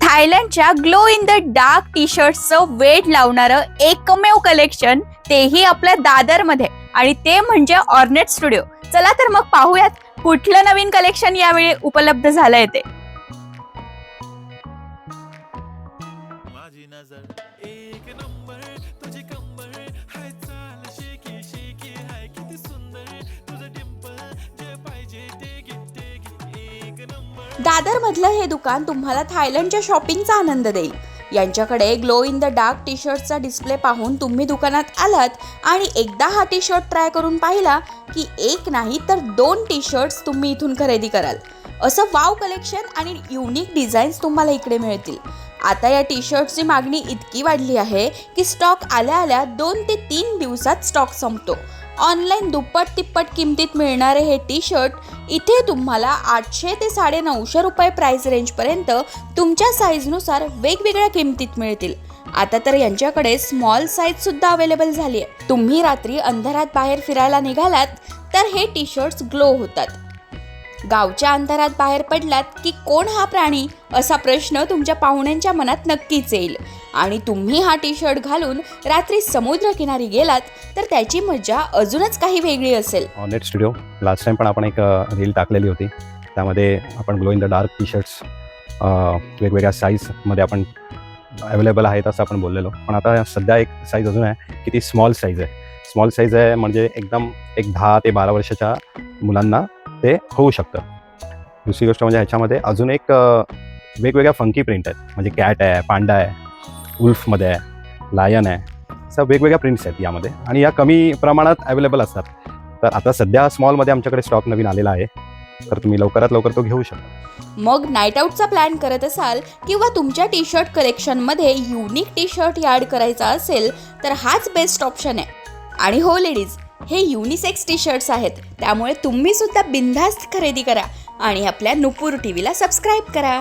थायलंडच्या glow in the dark T शर्ट्सचं वेड लावणारं एकमेव कलेक्शन, तेही आपल्या दादरमध्ये, आणि ते म्हणजे ऑर्नेट स्टुडिओ. चला तर मग पाहूयात कुठलं नवीन कलेक्शन यावेळी उपलब्ध झालंय ते. दादरमधलं हे दुकान तुम्हाला थायलंडच्या शॉपिंगचा आनंद देईल. यांच्याकडे glow in the dark T शर्टचा डिस्प्ले पाहून तुम्ही दुकानात आलात आणि एकदा हा टी शर्ट ट्राय करून पाहिला की एक नाही तर 2 टी शर्ट्स तुम्ही इथून खरेदी कराल. असं वाव कलेक्शन आणि युनिक डिझाईन्स तुम्हाला इकडे मिळतील. आता या टी शर्टची मागणी इतकी वाढली आहे की स्टॉक आल्या आल्या 2 ते 3 दिवसात स्टॉक संपतो. ऑनलाईन दुप्पट तिप्पट किमतीत मिळणारे हे टी शर्ट इथे तुम्हाला 800 ते 950 रुपये प्राइस रेंजपर्यंत तुमच्या साईजनुसार वेगवेगळ्या किमतीत मिळतील. आता तर यांच्याकडे स्मॉल साईज सुद्धा अवेलेबल झाली आहे. तुम्ही रात्री अंधारात बाहेर फिरायला निघालात तर हे टी शर्ट्स ग्लो होतात. गावच्या अंधारात बाहेर पडलात की कोण हा प्राणी असा प्रश्न तुमच्या पाहुण्यांच्या मनात नक्कीच येईल. आणि तुम्ही हा टी शर्ट घालून रात्री समुद्रकिनारी गेलात तर त्याची मजा अजूनच काही वेगळी असेल. ऑर्नेट स्टुडिओ लास्ट टाइम पण आपण एक रील टाकलेली होती. त्यामध्ये आपण glow in the dark T shirts वेगवेगळ्या साईजमध्ये आपण अवेलेबल आहेत असं आपण बोललेलो. पण आता सध्या एक साईज अजून आहे की ती स्मॉल साईज आहे. स्मॉल साईज आहे म्हणजे एकदम एक 10 ते 12 वर्षाच्या मुलांना ते होऊ शकतं. दुसरी गोष्ट म्हणजे ह्याच्यामध्ये अजून एक वेगवेगळ्या फंकी प्रिंट आहेत. म्हणजे कॅट आहे, पांडा आहे, उल्फमध्ये आहे, लायन आहे, असं वेगवेगळ्या प्रिंट्स आहेत यामध्ये. आणि या कमी प्रमाणात अवेलेबल असतात. तर आता सध्या स्मॉलमध्ये आमच्याकडे स्टॉक नवीन आलेला आहे, तर तुम्ही लवकरात लवकर तो घेऊ शकता. मग नाईट आऊटचा प्लॅन करत असाल किंवा तुमच्या टी शर्ट कलेक्शनमध्ये युनिक टी शर्ट ॲड करायचा असेल तर हाच बेस्ट ऑप्शन आहे. आणि हो लेडीज, हे युनिसेक्स टी शर्ट्स आहेत, त्यामुळे तुम्ही सुद्धा बिनधास्त खरेदी करा आणि आपल्या नुपूर टीव्हीला सबस्क्राईब करा.